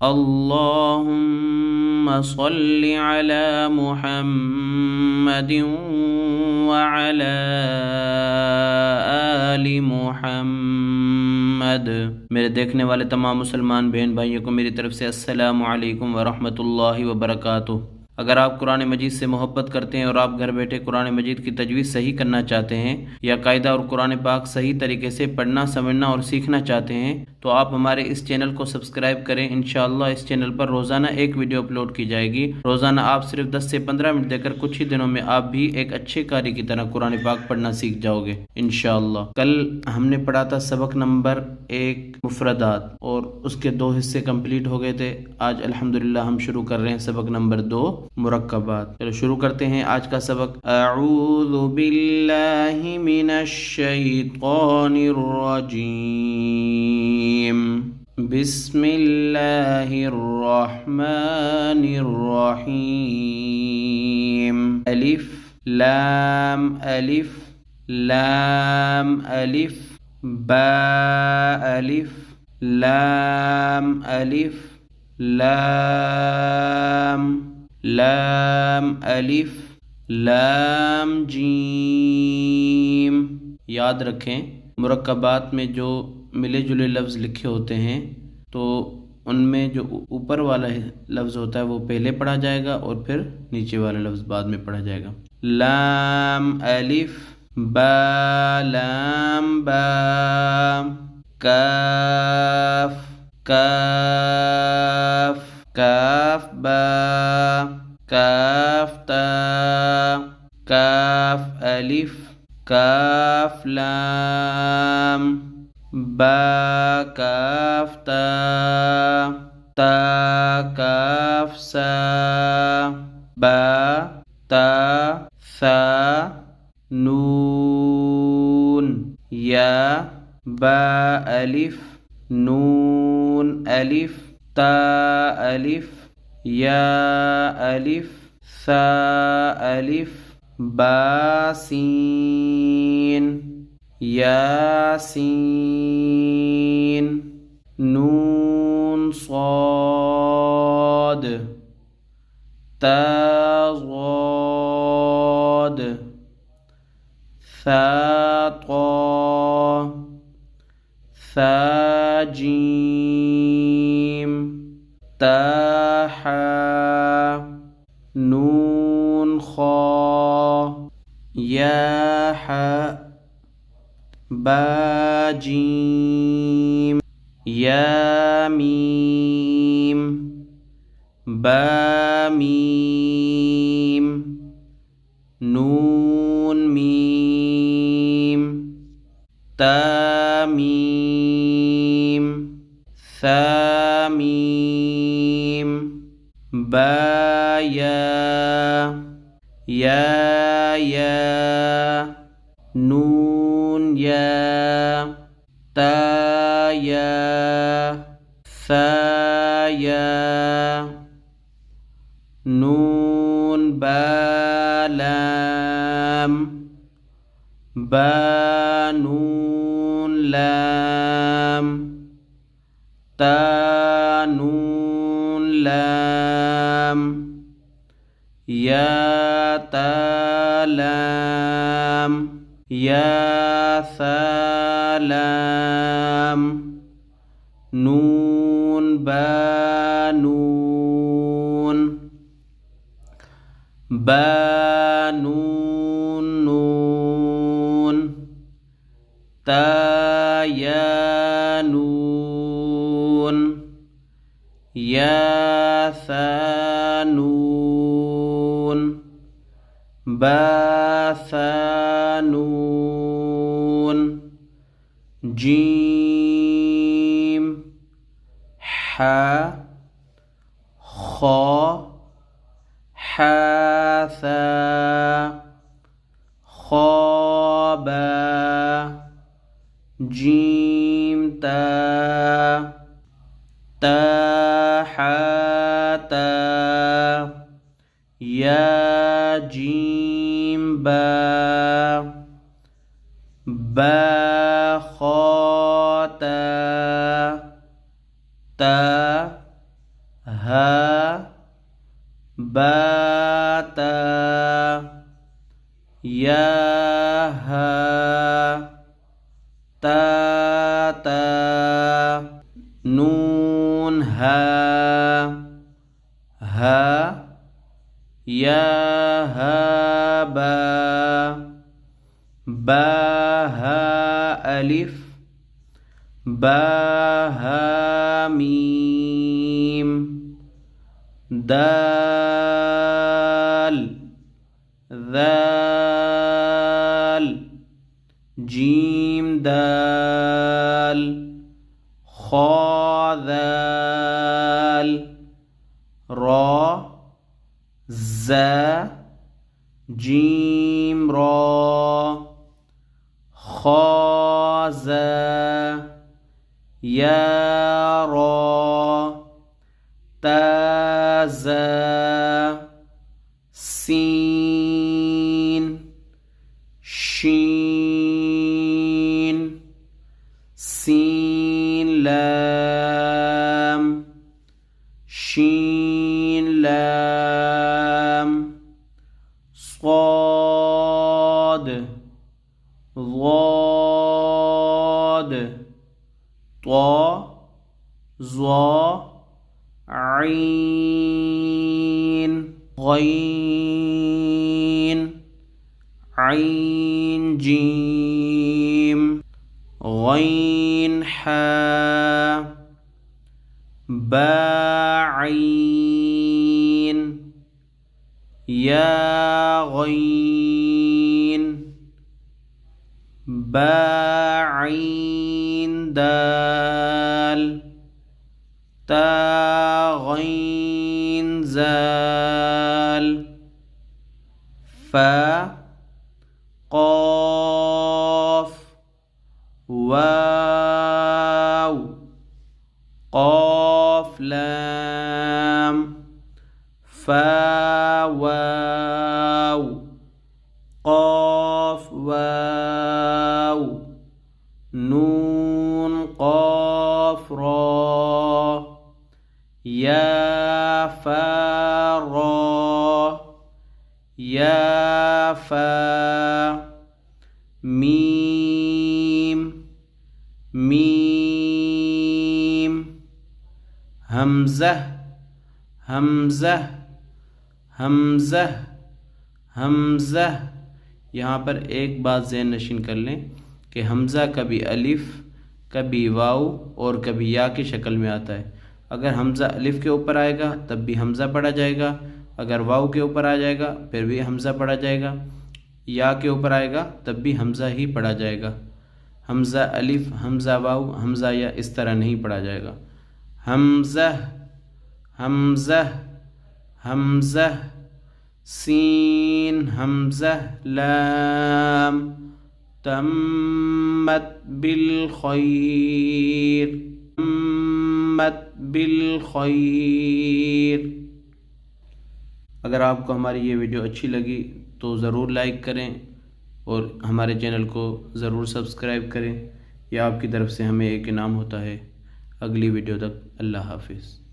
अल्लाहुम्मा सल्लि अला मुहम्मद व अला आलि मुहम्मद। मेरे देखने वाले तमाम मुसलमान बहन भाइयों को मेरी तरफ से अस्सलामु अलैकुम व रहमतुल्लाहि व बरकातुहू। अगर आप कुरान मजीद से मोहब्बत करते हैं और आप घर बैठे कुरान मजीद की तजवीज़ सही करना चाहते हैं या कायदा और कुरान पाक सही तरीके से पढ़ना समझना और सीखना चाहते हैं तो आप हमारे इस चैनल को सब्सक्राइब करें। इंशाअल्लाह इस चैनल पर रोज़ाना एक वीडियो अपलोड की जाएगी। रोज़ाना आप सिर्फ 10 से 15 मिनट देकर कुछ ही दिनों में आप भी एक अच्छे कारी की तरह कुरान पाक पढ़ना सीख जाओगे इंशाअल्लाह। कल हमने पढ़ा था सबक नंबर 1 मुफरदात और उसके 2 हिस्से कंप्लीट हो गए थे। आज अल्हम्दुलिल्लाह हम शुरू कर रहे हैं सबक नंबर 2 मुरक्कबात। चलो शुरू करते हैं आज का सबक। अऊज़ु बिल्लाहि मिनश शैतानिर रजीम। बिस्मिल्लाहिर रहमानिर रहीम। अलिफ लाम अलिफ लाम अलिफ बा अलिफ लाम अलिफ लाम लाम अलिफ लाम जीम। याद रखें मुरक्कबात में जो मिले जुले लफ्ज़ लिखे होते हैं तो उनमें जो ऊपर वाला लफ्ज़ होता है वो पहले पढ़ा जाएगा और फिर नीचे वाला लफ्ज़ बाद में पढ़ा जाएगा। लाम अलिफ बा लाम बा काफ काफ काफ बा काफ ता काफ अलिफ काफ लाम बा काफ ता ता काफ सा बा ता सा नून या बा अलिफ नून अलिफ ता अलिफ या अलिफ सा अलिफ बासीन यासीन नून स्वाद ता ज़ाद सा ता सा जीम ता हा नून खा या हा बा जीम या मीम बा मीम नून मीम ता मीम सा मीम बा या नून या ता या सा या नून बा लाम बा नून लाम ता नून लाम या ता लाम या सा लाम नून बा नून नून ता या नून या सा नून बा सा नून जीम हा खा हासा ख़ाबा जीम ता ताहाता या जीम बा खाता ता हा बा ता या हा ता ता नून हा हा या हा बा बा हा अलिफ बा हा मीम दाल दाल जीम दाल खा दाल रा ज़ा जीम रा खा ज़ा या रा ता ज़ा सीन शीन सीन लाम शीन लाम صاد ضاد طا ظا عين غين عين جيم غين حا با عين يا غين با عين دال تا غين زال فا قاف واو قاف لام فا واو قاف واو نون قاف را يا فا را يا فا ميم ميم همزة हमज़ा हमज़ा हमज़ा। यहाँ पर एक बात ज़हन नशीन कर लें कि हमज़ा कभी अलिफ़ कभी वाव और कभी या की शक्ल में आता है। अगर हमज़ा अलिफ़ के ऊपर आएगा तब भी हमज़ा पढ़ा जाएगा, अगर वाव के ऊपर आ जाएगा फिर भी हमज़ा पढ़ा जाएगा, या के ऊपर आएगा तब भी हमज़ा ही पढ़ा जाएगा। हमज़ा अलिफ़ हमज़ा वाव हमज़ा या इस तरह नहीं पढ़ा जाएगा। हमज़ा हमज़ा हमज़ा सीन हमज़ा लाम तम्मत बिल खैर तम्मत बिल खैर। अगर आपको हमारी ये वीडियो अच्छी लगी तो ज़रूर लाइक करें और हमारे चैनल को ज़रूर सब्सक्राइब करें। यह आपकी तरफ से हमें एक इनाम होता है। अगली वीडियो तक अल्लाह हाफिज़।